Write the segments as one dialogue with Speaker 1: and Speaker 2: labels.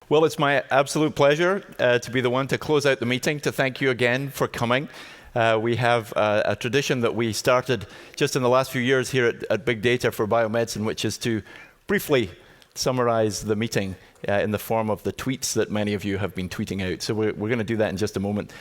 Speaker 1: Well, it's my absolute pleasure to be the one to close out the meeting, to thank you again for coming. We have a tradition that we started just in the last few years here at Big Data for Biomedicine, which is to briefly summarize the meeting in the form of the tweets that many of you have been tweeting out. So we're going to do that in just a moment.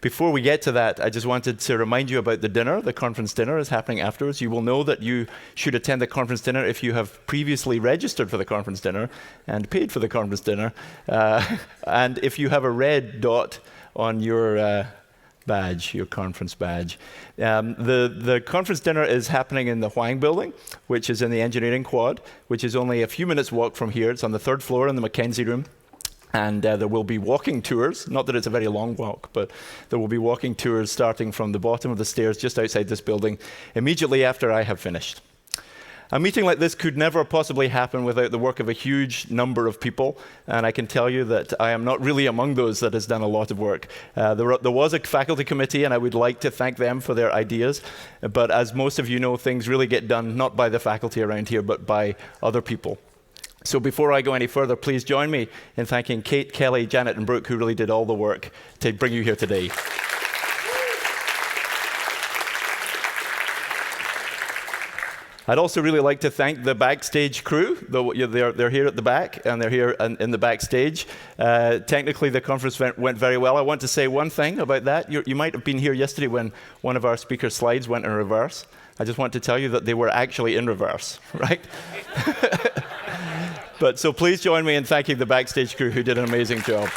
Speaker 1: Before we get to that, I just wanted to remind you about the dinner. The conference dinner is happening afterwards. You will know that you should attend the conference dinner if you have previously registered for the conference dinner and paid for the conference dinner. And if you have a red dot on your badge, your conference badge. The conference dinner is happening in the Huang building, which is in the engineering quad, which is only a few minutes walk from here. It's on the 3rd floor in the Mackenzie room. And there will be walking tours, not that it's a very long walk, but there will be walking tours starting from the bottom of the stairs just outside this building immediately after I have finished. A meeting like this could never possibly happen without the work of a huge number of people, and I can tell you that I am not really among those that has done a lot of work. There was a faculty committee, and I would like to thank them for their ideas, but as most of you know, things really get done not by the faculty around here, but by other people. So before I go any further, please join me in thanking Kate, Kelly, Janet, and Brooke, who really did all the work to bring you here today. I'd also really like to thank the backstage crew. They're here at the back, and they're here in the backstage. Technically, the conference went very well. I want to say one thing about that. You might have been here yesterday when one of our speaker's slides went in reverse. I just want to tell you that they were actually in reverse, right? But so please join me in thanking the backstage crew who did an amazing job.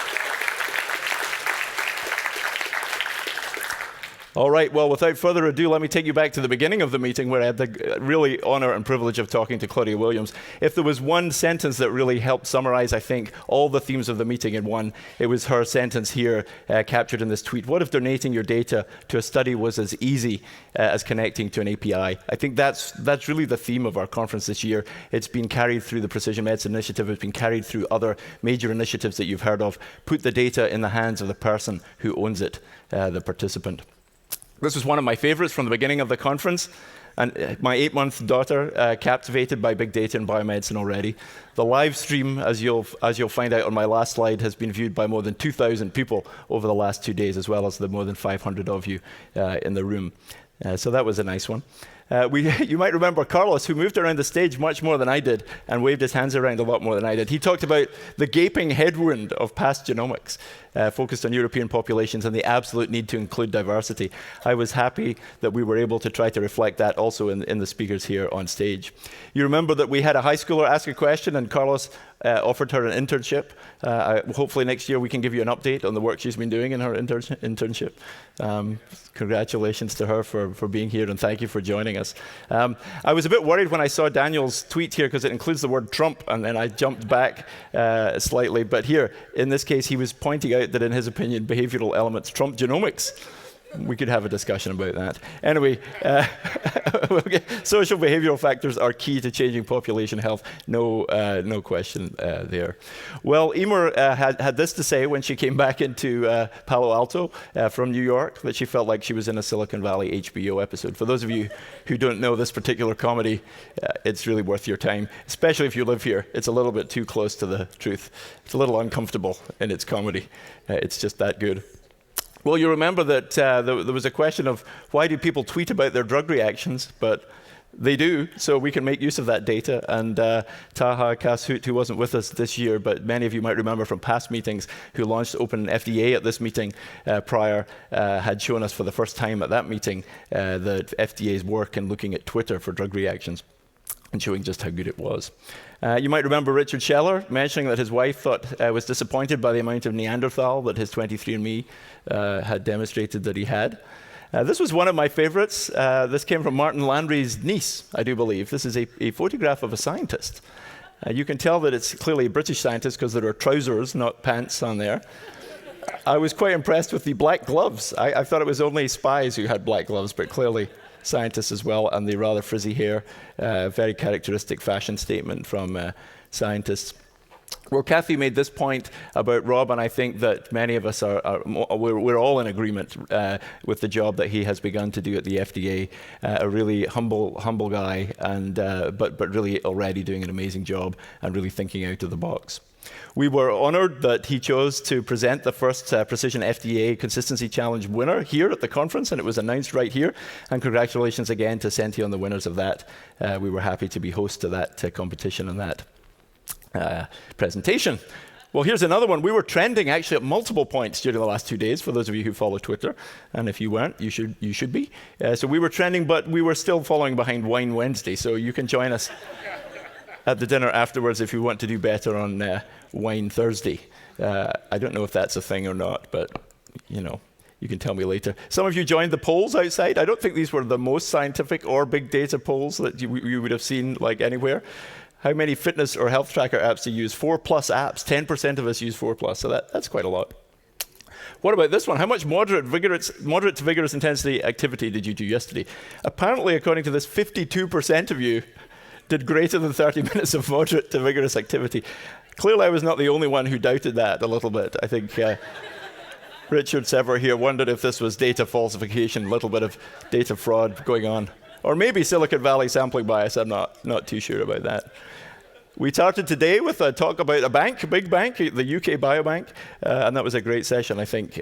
Speaker 1: All right, well, without further ado, let me take you back to the beginning of the meeting where I had the really honor and privilege of talking to Claudia Williams. If there was one sentence that really helped summarize, I think, all the themes of the meeting in one, it was her sentence here captured in this tweet. What if donating your data to a study was as easy as connecting to an API? I think that's really the theme of our conference this year. It's been carried through the Precision Medicine Initiative. It's been carried through other major initiatives that you've heard of. Put the data in the hands of the person who owns it, the participant. This was one of my favorites from the beginning of the conference, and my 8-month daughter captivated by big data and biomedicine already. The live stream, as you'll find out on my last slide, has been viewed by more than 2,000 people over the last 2 days, as well as the more than 500 of you in the room. So that was a nice one. You might remember Carlos, who moved around the stage much more than I did and waved his hands around a lot more than I did. He talked about the gaping headwind of past genomics, focused on European populations and the absolute need to include diversity. I was happy that we were able to try to reflect that also in the speakers here on stage. You remember that we had a high schooler ask a question and Carlos offered her an internship. Hopefully next year we can give you an update on the work she's been doing in her internship. Congratulations to her for being here, and thank you for joining us. I was a bit worried when I saw Daniel's tweet here because it includes the word Trump, and then I jumped back slightly. But here, in this case, he was pointing out that in his opinion, behavioral elements trump genomics. We could have a discussion about that. Anyway, social behavioral factors are key to changing population health. No question there. Well, Emer had this to say when she came back into Palo Alto from New York, that she felt like she was in a Silicon Valley HBO episode. For those of you who don't know this particular comedy, it's really worth your time, especially if you live here. It's a little bit too close to the truth. It's a little uncomfortable in its comedy. It's just that good. Well, you remember that there was a question of why do people tweet about their drug reactions, but they do, so we can make use of that data. And Taha Kashoot, who wasn't with us this year, but many of you might remember from past meetings, who launched Open FDA at this meeting prior, had shown us for the first time at that meeting the FDA's work in looking at Twitter for drug reactions and showing just how good it was. You might remember Richard Scheller mentioning that his wife was disappointed by the amount of Neanderthal that his 23andMe had demonstrated that he had. This was one of my favorites. This came from Martin Landry's niece, I do believe. This is a photograph of a scientist. You can tell that it's clearly a British scientist because there are trousers, not pants, on there. I was quite impressed with the black gloves. I thought it was only spies who had black gloves, but clearly scientists as well, and the rather frizzy hair. Very characteristic fashion statement from scientists. Well, Kathy made this point about Rob, and I think that many of us we're all in agreement with the job that he has begun to do at the FDA. A really humble guy, and but really already doing an amazing job and really thinking out of the box. We were honored that he chose to present the first Precision FDA Consistency Challenge winner here at the conference, and it was announced right here. And congratulations again to Senti on the winners of that. We were happy to be host to that competition and that presentation. Well, here's another one. We were trending actually at multiple points during the last 2 days, for those of you who follow Twitter. And if you weren't, you should be. So we were trending, but we were still following behind Wine Wednesday. So you can join us at the dinner afterwards if you want to do better on Wine Thursday. I don't know if that's a thing or not, but you can tell me later. Some of you joined the polls outside. I don't think these were the most scientific or big data polls that you would have seen like anywhere. How many fitness or health tracker apps do you use? 4+ apps. 10% of us use 4+, so that's quite a lot. What about this one? How much moderate to vigorous intensity activity did you do yesterday? Apparently, according to this, 52% of you did greater than 30 minutes of moderate to vigorous activity. Clearly, I was not the only one who doubted that a little bit. I think Richard Sever here wondered if this was data falsification, a little bit of data fraud going on. Or maybe Silicon Valley sampling bias. I'm not too sure about that. We started today with a talk about a bank, a big bank, the UK Biobank, and that was a great session, I think,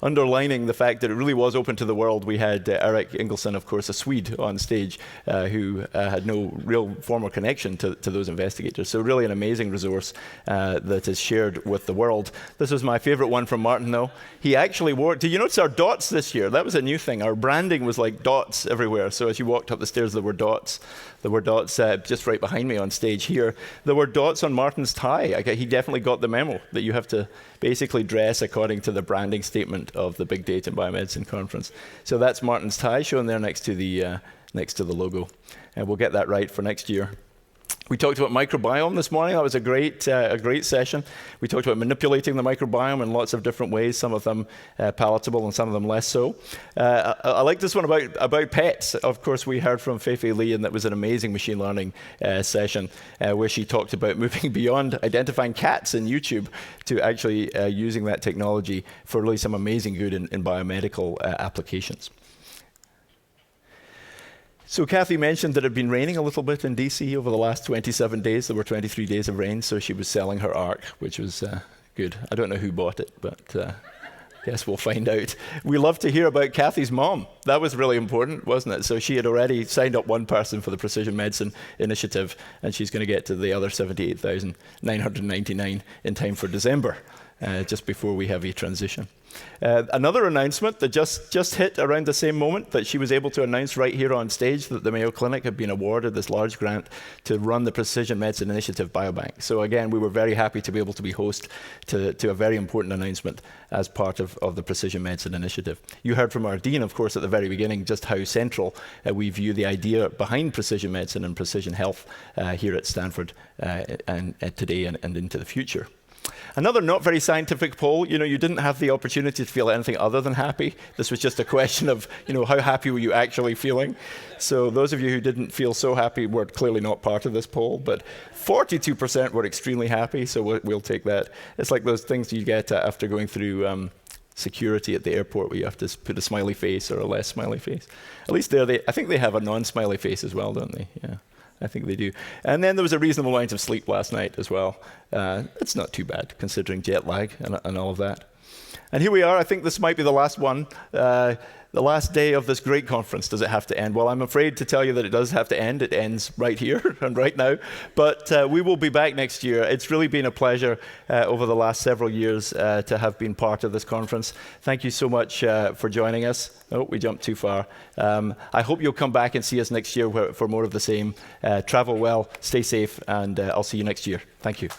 Speaker 1: underlining the fact that it really was open to the world. We had Erik Ingelsson, of course, a Swede, on stage who had no real formal connection to those investigators. So really an amazing resource that is shared with the world. This was my favorite one from Martin, though. He actually wore, did you notice our dots this year? That was a new thing. Our branding was like dots everywhere. So as you walked up the stairs, there were dots. There were dots just right behind me on stage here. There were dots on Martin's tie. He definitely got the memo that you have to basically dress according to the branding statement of the Big Data and Biomedicine Conference. So that's Martin's tie shown there next to the logo. And we'll get that right for next year. We talked about microbiome this morning. That was a great session. We talked about manipulating the microbiome in lots of different ways, some of them palatable and some of them less so. I like this one about pets. Of course, we heard from Fei-Fei Li, and that was an amazing machine learning session where she talked about moving beyond identifying cats in YouTube to actually using that technology for really some amazing good in biomedical applications. So Kathy mentioned that it had been raining a little bit in DC over the last 27 days. There were 23 days of rain, so she was selling her ARC, which was good. I don't know who bought it, but guess we'll find out. We love to hear about Kathy's mom. That was really important, wasn't it? So she had already signed up one person for the Precision Medicine Initiative, and she's going to get to the other 78,999 in time for December, just before we have a transition. Another announcement that just hit around the same moment that she was able to announce right here on stage that the Mayo Clinic had been awarded this large grant to run the Precision Medicine Initiative Biobank. So again, we were very happy to be able to be host to a very important announcement as part of the Precision Medicine Initiative. You heard from our dean, of course, at the very beginning, just how central we view the idea behind precision medicine and precision health here at Stanford and today and into the future. Another not very scientific poll, you didn't have the opportunity to feel anything other than happy. This was just a question of, how happy were you actually feeling? So those of you who didn't feel so happy were clearly not part of this poll, but 42% were extremely happy, so we'll take that. It's like those things you get after going through security at the airport where you have to put a smiley face or a less smiley face. At least there, I think they have a non-smiley face as well, don't they? Yeah. I think they do. And then there was a reasonable amount of sleep last night as well. It's not too bad, considering jet lag and all of that. And here we are. I think this might be the last one. The last day of this great conference. Does it have to end? Well, I'm afraid to tell you that it does have to end. It ends right here and right now. But we will be back next year. It's really been a pleasure over the last several years to have been part of this conference. Thank you so much for joining us. Oh, we jumped too far. I hope you'll come back and see us next year for more of the same. Travel well, stay safe, and I'll see you next year. Thank you.